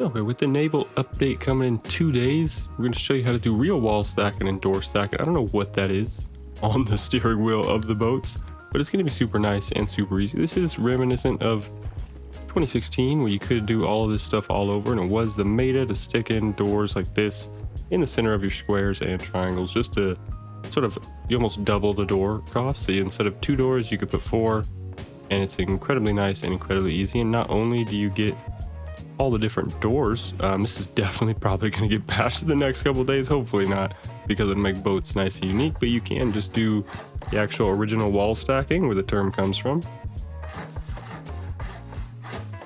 Okay, with the naval update coming in 2 days, we're going to show you how to do real wall stacking and door stacking. I don't know what that is on the steering wheel of the boats, but it's going to be super nice and super easy. This is reminiscent of 2016, where you could do all of this stuff all over, and it was the meta to stick in doors like this in the center of your squares and triangles, just to sort of, you almost double the door cost. So instead of 2 doors, you could put 4, and it's incredibly nice and incredibly easy. And not only do you get all the different doors, this is definitely probably going to get patched the next couple days, hopefully not, because it'll make boats nice and unique, but you can just do the actual original wall stacking, where the term comes from.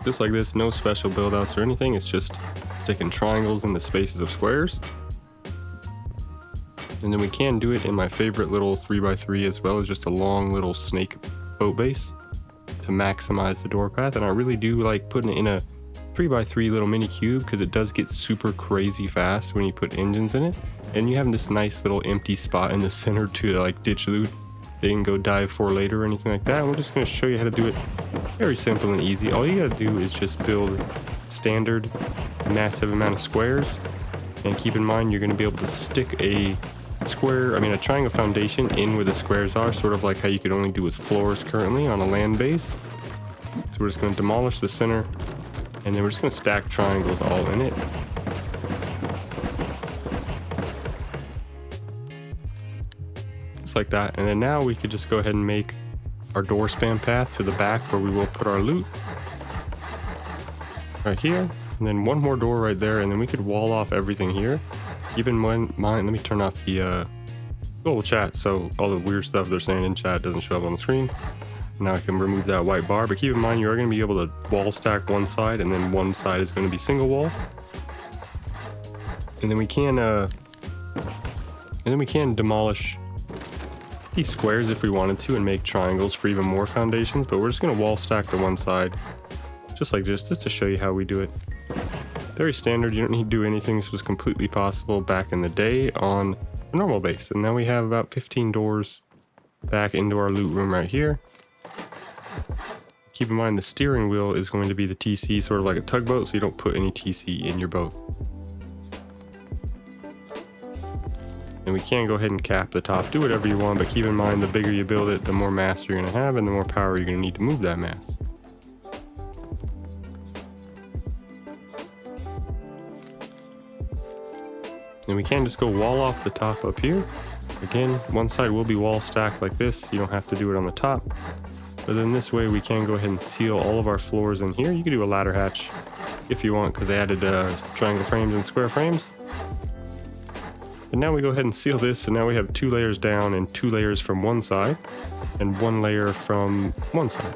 Just like this, no special build outs or anything, it's just sticking triangles in the spaces of squares. And then we can do it in my favorite little 3x3, as well as just a long little snake boat base to maximize the door path. And I really do like putting it in a 3x3 little mini cube, because it does get super crazy fast when you put engines in it, and you have this nice little empty spot in the center to like ditch loot that you can go dive for later or anything like that. And we're just going to show you how to do it very simple and easy. All you got to do is just build standard massive amount of squares, and keep in mind you're going to be able to stick a triangle foundation in where the squares are, sort of like how you could only do with floors currently on a land base. So we're just going to demolish the center, and then we're just going to stack triangles all in it. Just like that. And then now we could just go ahead and make our door span path to the back, where we will put our loot right here, and then one more door right there, and then we could wall off everything here. Keep in mind, let me turn off the Google chat so all the weird stuff they're saying in chat doesn't show up on the screen. Now I can remove that white bar, but keep in mind you are going to be able to wall stack one side, and then one side is going to be single wall. And then we can demolish these squares if we wanted to, and make triangles for even more foundations. But we're just going to wall stack the one side just like this, just to show you how we do it. Very standard. You don't need to do anything. This was completely possible back in the day on a normal base. And now we have about 15 doors back into our loot room right here. Keep in mind the steering wheel is going to be the TC, sort of like a tugboat, so you don't put any TC in your boat. And we can go ahead and cap the top, do whatever you want, but keep in mind the bigger you build it, the more mass you're going to have, and the more power you're going to need to move that mass. And we can just go wall off the top up here. Again, one side will be wall stacked like this, you don't have to do it on the top. But then this way we can go ahead and seal all of our floors in here. You can do a ladder hatch if you want, because they added triangle frames and square frames. And now we go ahead and seal this, and now we have 2 layers down and 2 layers from one side, and 1 layer from one side.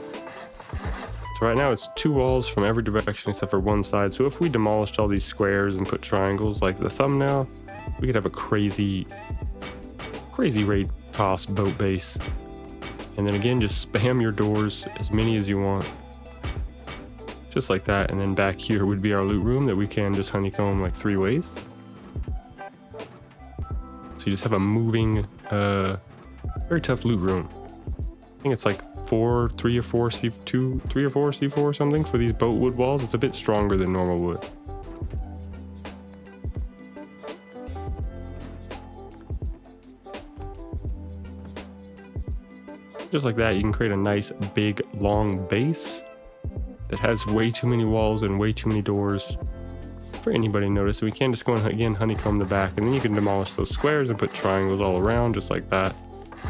So right now it's 2 walls from every direction except for one side. So if we demolished all these squares and put triangles like the thumbnail, we could have a crazy raid cost boat base. And then again, just spam your doors, as many as you want, just like that. And then back here would be our loot room that we can just honeycomb like 3 ways. So you just have a moving, very tough loot room. I think it's like 3 or 4 C4 or something for these boat wood walls. It's a bit stronger than normal wood. Just like that, you can create a nice big long base that has way too many walls and way too many doors for anybody to notice. So we can just go and again honeycomb the back, and then you can demolish those squares and put triangles all around just like that.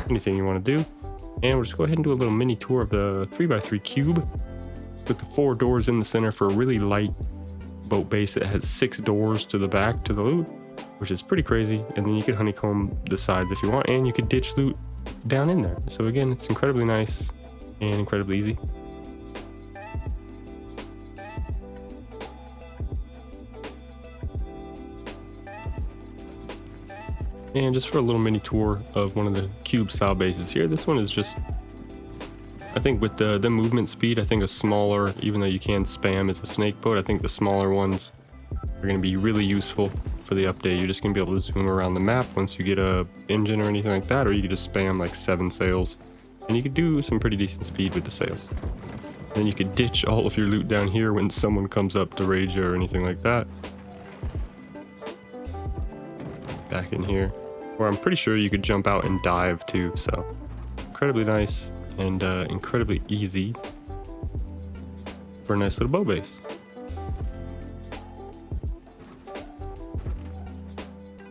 Anything you want to do. And we'll just go ahead and do a little mini tour of the 3x3 cube with the 4 doors in the center for a really light boat base that has 6 doors to the back to the loot, which is pretty crazy. And then you can honeycomb the sides if you want, and you could ditch loot down in there. So again, it's incredibly nice and incredibly easy. And just for a little mini tour of one of the cube style bases here, this one is just, I think with the movement speed, I think a smaller, even though you can spam as a snake boat, I think the smaller ones are going to be really useful for the update. You're just going to be able to zoom around the map once you get a engine or anything like that, or you could just spam like 7 sails, and you could do some pretty decent speed with the sails. Then you could ditch all of your loot down here when someone comes up to raid you or anything like that. Back in here. Or I'm pretty sure you could jump out and dive too, so incredibly nice and incredibly easy for a nice little bow base.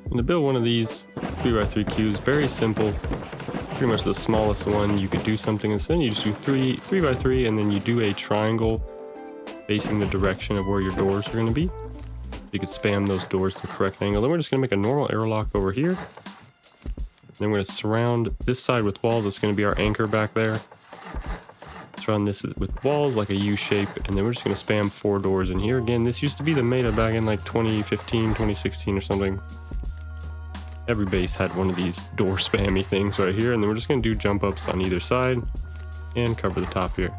And to build one of these 3x3 cubes, very simple, pretty much the smallest one you could do something, and then you just do 3x3 and then you do a triangle facing the direction of where your doors are going to be. You could spam those doors to the correct angle. Then we're just going to make a normal airlock over here. Then we're going to surround this side with walls. It's going to be our anchor back there. Surround this with walls like a U shape, and then we're just going to spam 4 doors in here. Again, this used to be the meta back in like 2015, 2016 or something. Every base had one of these door spammy things right here, and then we're just going to do jump ups on either side and cover the top here.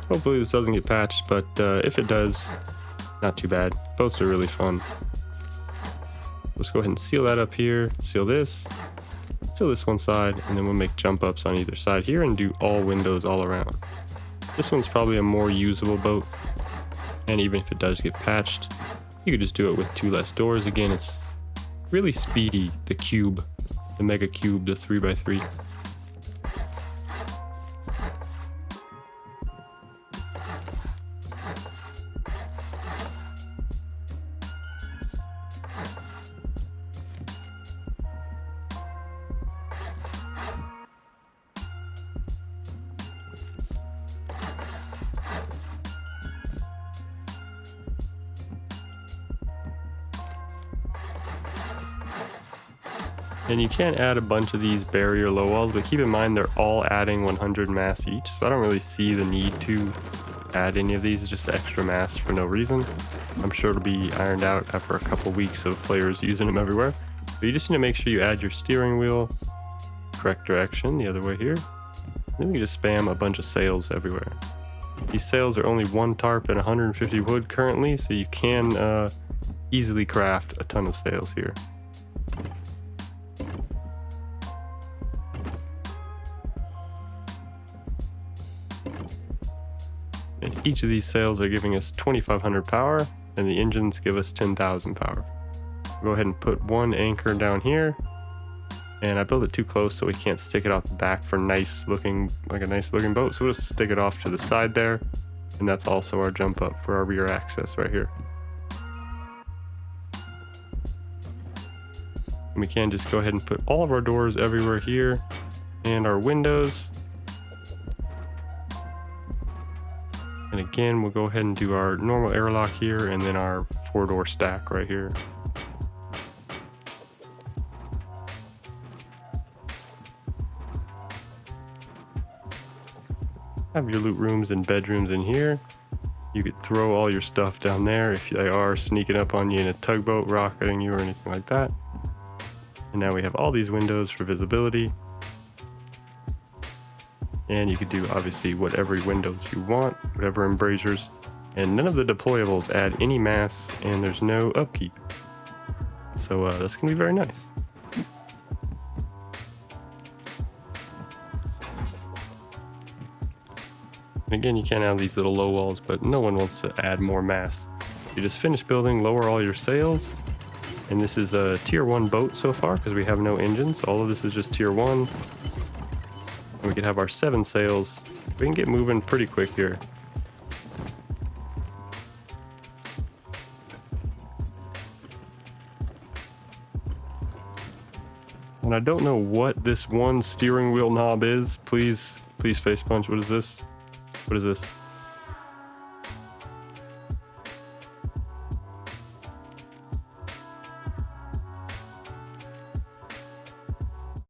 Hopefully this doesn't get patched, but if it does, not too bad. Boats are really fun. Let's go ahead and seal that up here, seal this one side, and then we'll make jump ups on either side here and do all windows all around. This one's probably a more usable boat, and even if it does get patched, you could just do it with 2 less doors. Again, it's really speedy, the cube, the mega cube, the 3x3. And you can add a bunch of these barrier low walls, but keep in mind they're all adding 100 mass each, so I don't really see the need to add any of these. It's just extra mass for no reason. I'm sure it'll be ironed out after a couple weeks of players using them everywhere. But you just need to make sure you add your steering wheel, correct direction, the other way here. Then we just spam a bunch of sails everywhere. These sails are only 1 tarp and 150 wood currently, so you can easily craft a ton of sails here. And each of these sails are giving us 2,500 power, and the engines give us 10,000 power. Go ahead and put 1 anchor down here, and I built it too close so we can't stick it off the back for nice looking boat. So we'll just stick it off to the side there, and that's also our jump up for our rear access right here. And we can just go ahead and put all of our doors everywhere here, and our windows. And again, we'll go ahead and do our normal airlock here, and then our 4-door stack right here. Have your loot rooms and bedrooms in here. You could throw all your stuff down there if they are sneaking up on you in a tugboat, rocketing you or anything like that. And now we have all these windows for visibility. And you could do obviously whatever windows you want, whatever embrasures, and none of the deployables add any mass, and there's no upkeep. So that's gonna be very nice. And again, you can add these little low walls, but no one wants to add more mass. You just finish building, lower all your sails, and this is a tier 1 boat so far because we have no engines. All of this is just tier 1. We can have our 7 sails. We can get moving pretty quick here. And I don't know what this one steering wheel knob is. Please face punch. What is this? What is this?